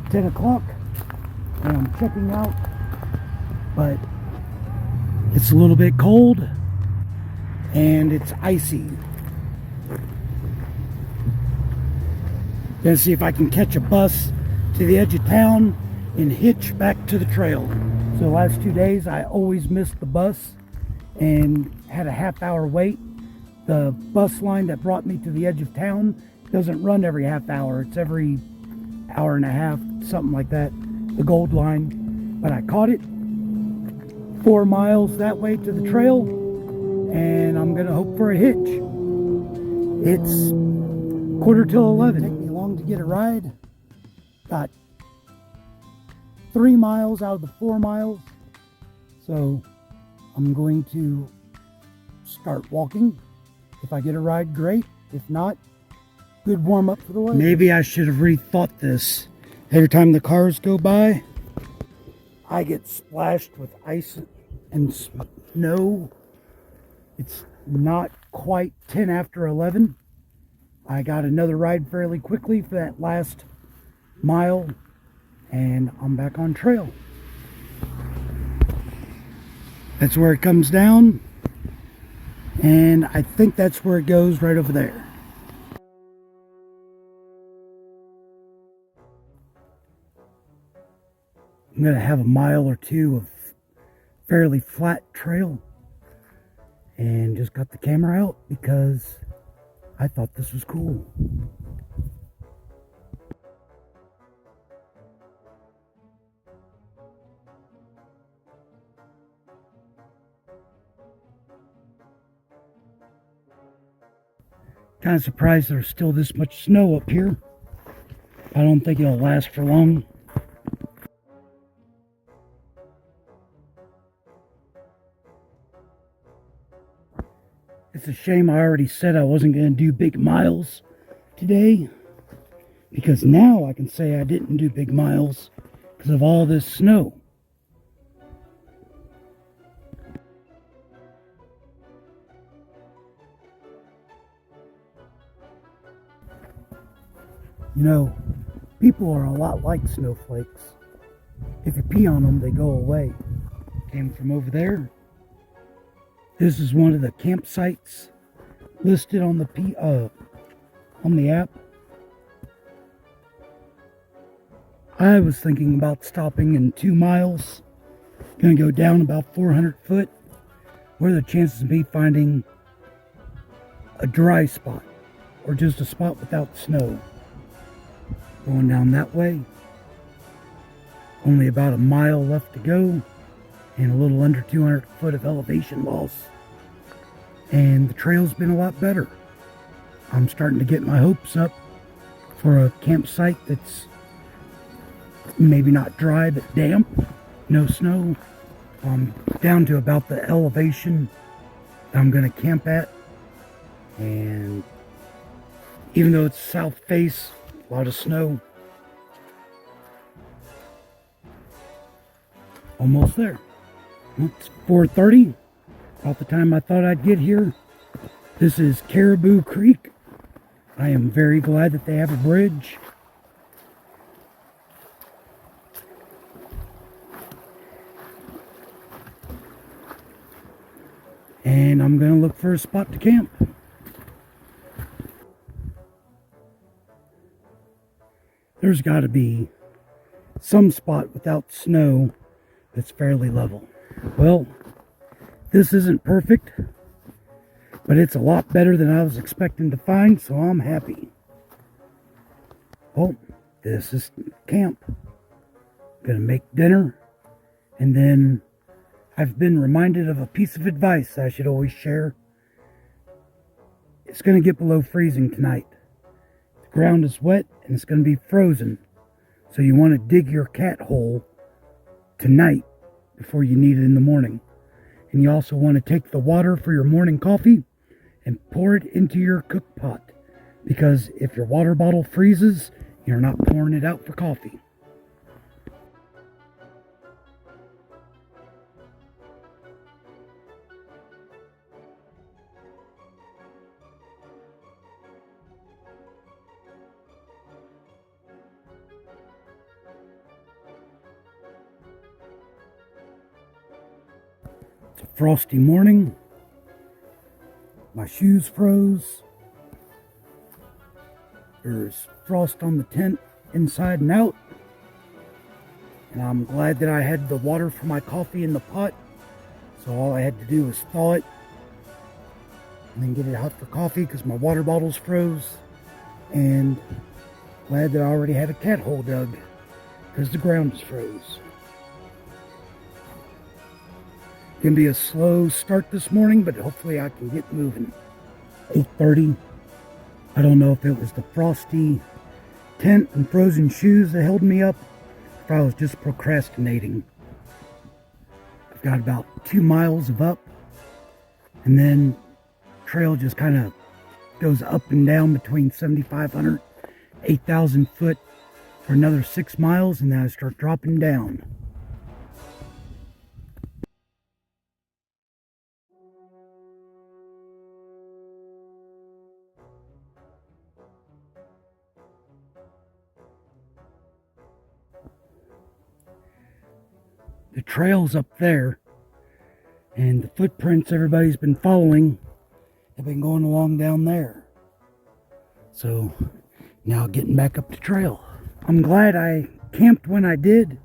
10 o'clock and I'm checking out, but it's a little bit cold and it's icy. Gonna see if I can catch a bus to the edge of town and hitch back to the trail. So the last 2 days I always missed the bus and had a half-hour wait. The bus line that brought me to the edge of town doesn't run every half hour. It's every hour and a half, something like that, the gold line. But I caught it 4 miles that way to the trail, and I'm gonna hope for a hitch. It's 11:15. Take me long to get a ride. Got 3 miles out of the 4 miles. So I'm going to start walking. If I get a ride, great. If not, good warm up for the way. Maybe I should have rethought this. Every time the cars go by, I get splashed with ice and snow. It's not quite 10 after 11. I got another ride fairly quickly for that last mile, and I'm back on trail. That's where it comes down, and I think that's where it goes, right over there. I'm gonna have a mile or two of fairly flat trail, and just got the camera out because I thought this was cool. Kind of surprised there's still this much snow up here. I don't think it'll last for long. It's a shame I already said I wasn't going to do big miles today, because now I can say I didn't do big miles because of all this snow. You know, people are a lot like snowflakes. If you pee on them, they go away. Came from over there. This is one of the campsites listed on the app. I was thinking about stopping in 2 miles. Gonna go down about 400 foot. What are the chances of me finding a dry spot or just a spot without snow? Going down that way. Only about a mile left to go, and a little under 200 foot of elevation loss. And the trail's been a lot better. I'm starting to get my hopes up for a campsite that's maybe not dry but damp, no snow. I'm down to about the elevation that I'm going to camp at, and even though it's south face, a lot of snow. Almost there. It's 4:30, about the time I thought I'd get here. This is Caribou Creek. I am very glad that they have a bridge. And I'm going to look for a spot to camp. There's got to be some spot without snow that's fairly level. Well, this isn't perfect, but it's a lot better than I was expecting to find, so I'm happy. Oh, this is camp. Gonna make dinner, and then I've been reminded of a piece of advice I should always share. It's gonna get below freezing tonight. The ground is wet and it's gonna be frozen, so you want to dig your cat hole tonight before you need it in the morning. And you also want to take the water for your morning coffee and pour it into your cook pot, because if your water bottle freezes, you're not pouring it out for coffee. It's a frosty morning. My shoes froze. There's frost on the tent inside and out. And I'm glad that I had the water for my coffee in the pot. So all I had to do was thaw it and then get it hot for coffee because my water bottles froze. And glad that I already had a cat hole dug because the ground is froze. Gonna be a slow start this morning, but hopefully I can get moving. 8:30. I don't know if it was the frosty tent and frozen shoes that held me up, or if I was just procrastinating. I've got about 2 miles of up, and then trail just kind of goes up and down between 7,500, 8,000 foot for another 6 miles, and then I start dropping down. The trail's up there, and the footprints everybody's been following have been going along down there. So now getting back up the trail. I'm glad I camped when I did,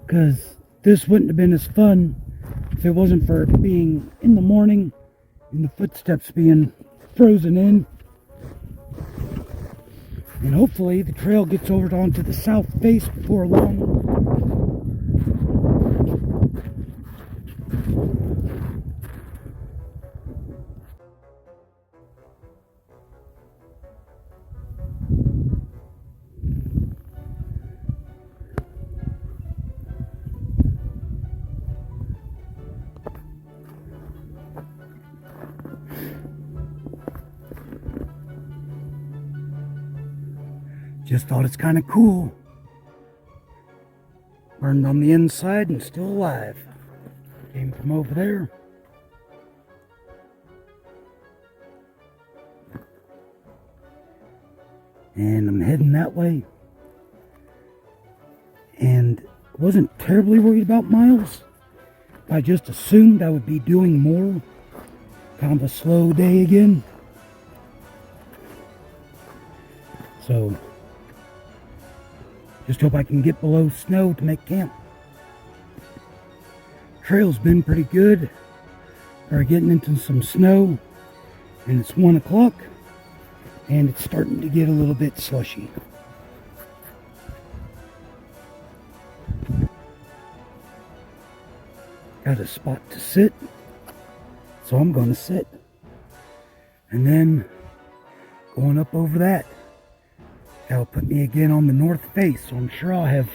because this wouldn't have been as fun if it wasn't for it being in the morning and the footsteps being frozen in. And hopefully the trail gets over onto the south face before long. Just thought it's kind of cool. Burned on the inside and still alive. Came from over there. And I'm heading that way. And wasn't terribly worried about miles. I just assumed I would be doing more. Kind of a slow day again. So just hope I can get below snow to make camp. Trail's been pretty good. We're getting into some snow, and it's 1 o'clock, and it's starting to get a little bit slushy. Got a spot to sit, so I'm going to sit. And then going up over that. That'll put me again on the north face, so I'm sure I'll have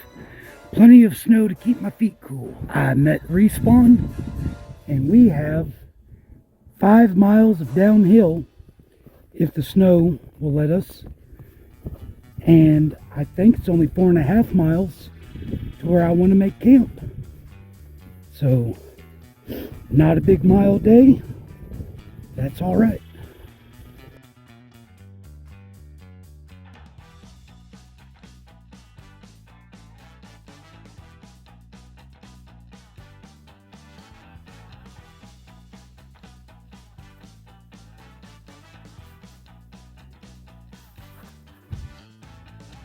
plenty of snow to keep my feet cool. I'm at Respawn, and we have 5 miles of downhill, if the snow will let us. And I think it's only 4.5 miles to where I want to make camp. So, not a big mile day. That's all right.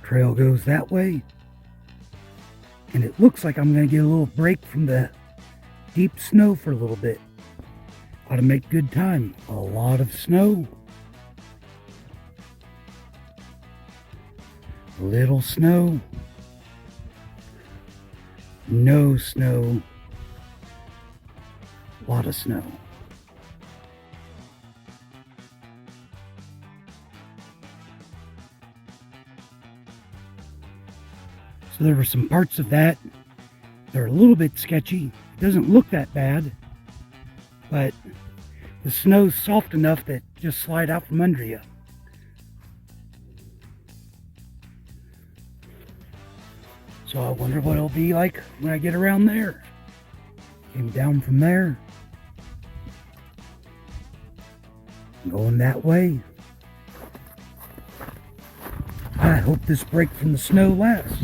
Trail goes that way, and it looks like I'm going to get a little break from the deep snow for a little bit. Ought to make good time. A lot of snow, little snow, no snow, a lot of snow. So there were some parts of that that are a little bit sketchy. It doesn't look that bad, but the snow's soft enough that just slide out from under you. So I wonder what it'll be like when I get around there. Came down from there, going that way. I hope this break from the snow lasts.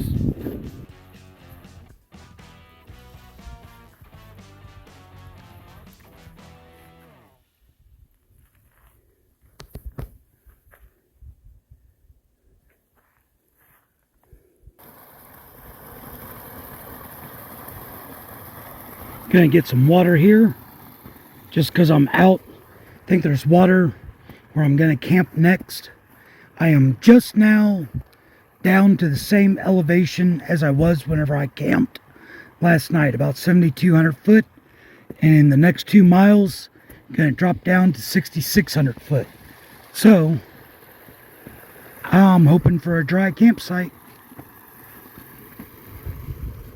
Gonna get some water here just because I'm out. I think there's water where I'm gonna camp next. I am just now down to the same elevation as I was whenever I camped last night, about 7,200 foot, and in the next 2 miles I'm gonna drop down to 6,600 foot. So I'm hoping for a dry campsite.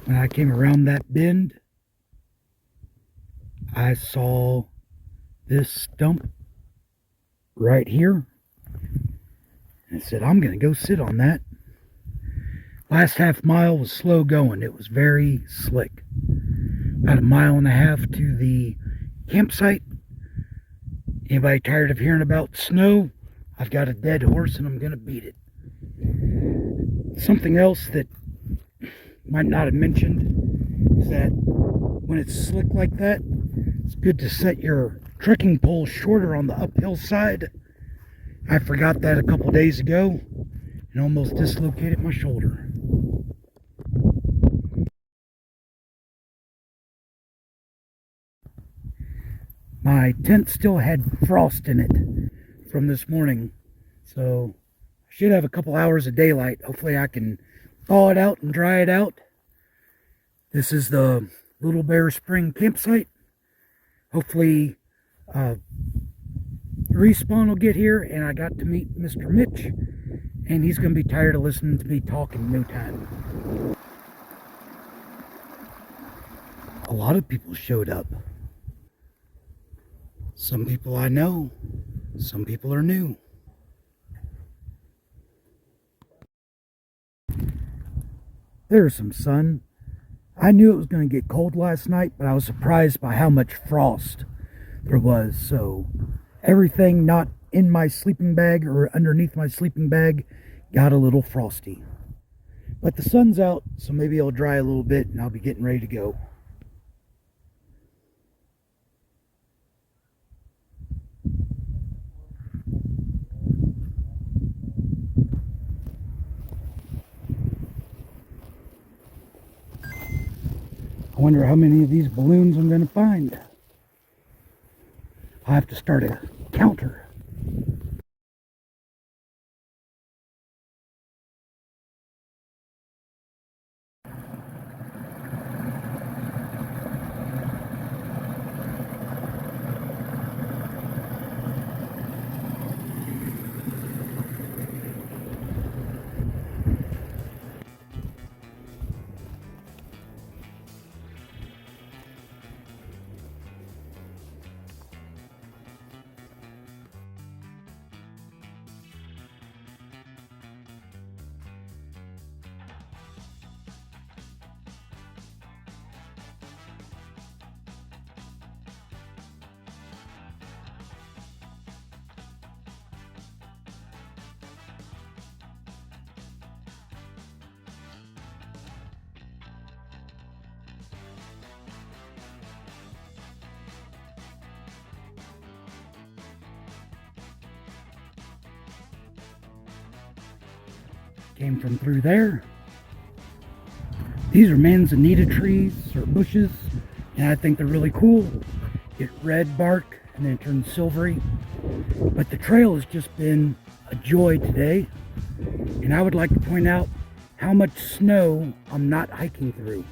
When I came around that bend, I saw this stump right here, and I said, I'm gonna go sit on that. Last half mile was slow going. It was very slick. About 1.5 miles to the campsite. Anybody tired of hearing about snow? I've got a dead horse and I'm gonna beat it. Something else that might not have mentioned is that when it's slick like that, it's good to set your trekking pole shorter on the uphill side. I forgot that a couple days ago and almost dislocated my shoulder. My tent still had frost in it from this morning, so I should have a couple hours of daylight. Hopefully I can thaw it out and dry it out. This is the Little Bear Spring campsite. Hopefully Respawn will get here and I got to meet Mr. Mitch, and he's going to be tired of listening to me talk in no time. A lot of people showed up. Some people I know, some people are new. There's some sun. I knew it was going to get cold last night, but I was surprised by how much frost there was. So everything not in my sleeping bag or underneath my sleeping bag got a little frosty. But the sun's out, so maybe it'll dry a little bit and I'll be getting ready to go. I wonder how many of these balloons I'm going to find. I'll have to start a counter. Came from through there. These are manzanita trees or bushes, and I think they're really cool. Get red bark and then turn silvery. But the trail has just been a joy today, and I would like to point out how much snow I'm not hiking through.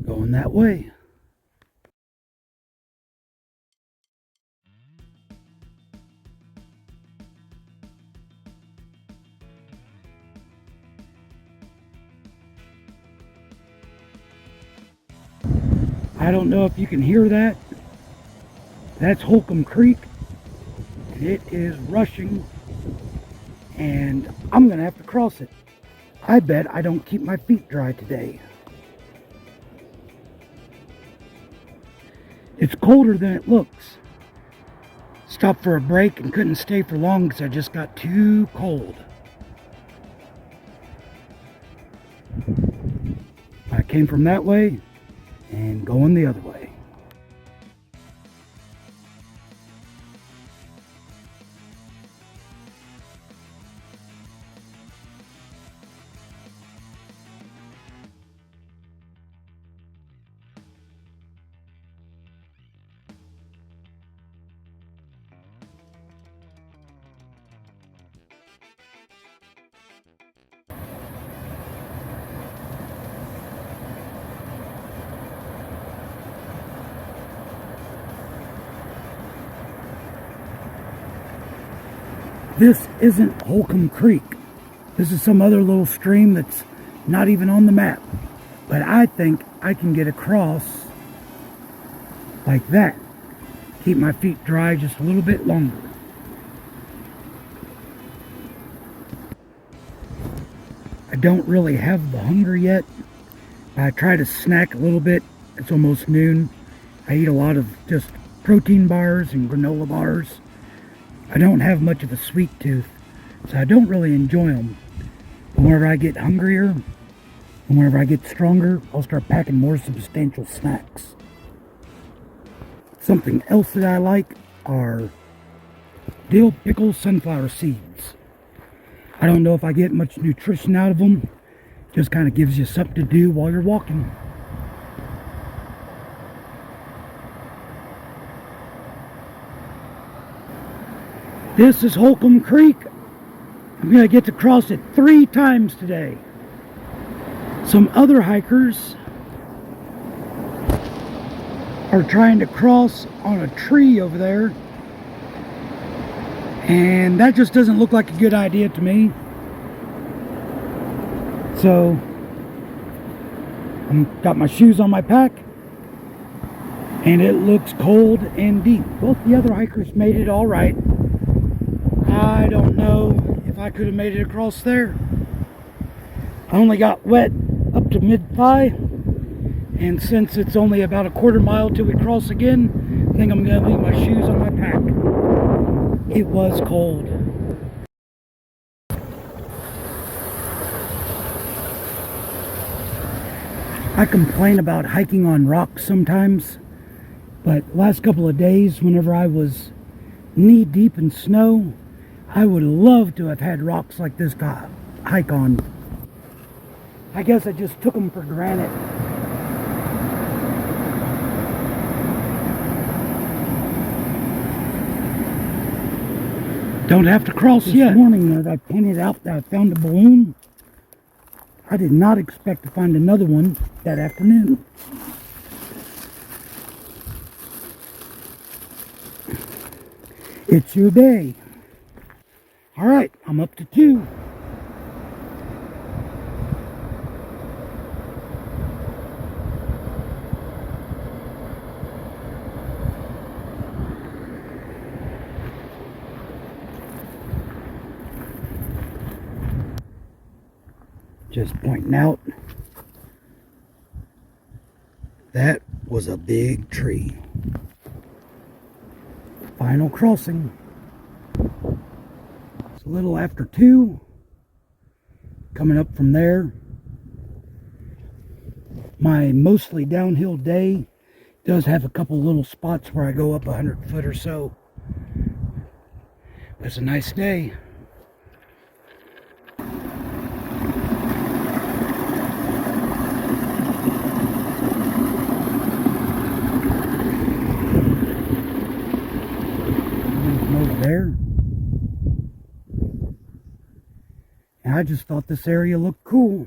Going that way. I don't know if you can hear that. That's Hul Creek, and it is rushing and I'm gonna have to cross it. I bet I don't keep my feet dry today. It's colder than it looks. Stopped for a break and couldn't stay for long because I just got too cold. I came from that way and going the other way. This isn't Hul Creek. This is some other little stream that's not even on the map. But I think I can get across like that. Keep my feet dry just a little bit longer. I don't really have the hunger yet. I try to snack a little bit. It's almost noon. I eat a lot of just protein bars and granola bars. I don't have much of a sweet tooth, so I don't really enjoy them. But whenever I get hungrier, and whenever I get stronger, I'll start packing more substantial snacks. Something else that I like are dill pickle sunflower seeds. I don't know if I get much nutrition out of them. Just kind of gives you something to do while you're walking. This is Hul Creek. I'm going to get to cross it 3 times today. Some other hikers are trying to cross on a tree over there. And that just doesn't look like a good idea to me. So, I've got my shoes on my pack. And it looks cold and deep. Both the other hikers made it all right. I don't know if I could have made it across there. I only got wet up to mid-thigh, and since it's only about a quarter mile till we cross again, I think I'm going to leave my shoes on my pack. It was cold. I complain about hiking on rocks sometimes, but last couple of days, whenever I was knee-deep in snow, I would love to have had rocks like this to hike on. I guess I just took them for granted. Don't have to cross yet. This morning that I pointed out that I found a balloon. I did not expect to find another one that afternoon. It's your day. All right, I'm up to 2. Just pointing out, that was a big tree. Final crossing. It's a little after 2. Coming up from there. My mostly downhill day does have a couple little spots where I go up 100 foot or so. But it's a nice day. Over there. And I just thought this area looked cool.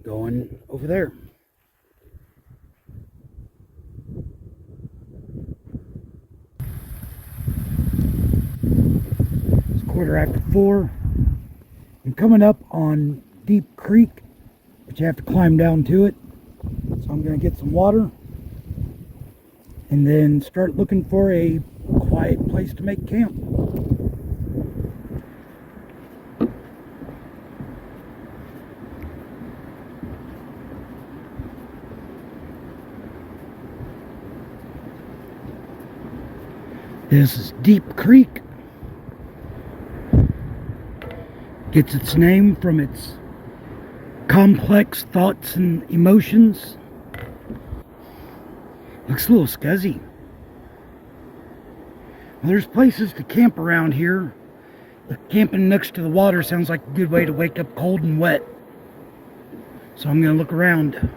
Going over there. It's 4:15. I'm coming up on Deep Creek. but you have to climb down to it. So I'm going to get some water and then start looking for a quiet place to make camp. This is Deep Creek. Gets its name from its complex thoughts and emotions. Looks a little scuzzy. Well, there's places to camp around here. But camping next to the water sounds like a good way to wake up cold and wet. So I'm going to look around.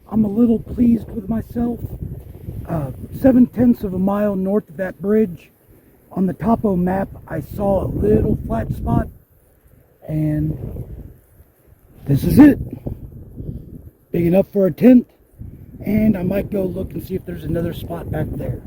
I'm a little pleased with myself. 7/10 of a mile north of that bridge, on the topo map, I saw a little flat spot, and this is it. Big enough for a tent, and I might go look and see if there's another spot back there.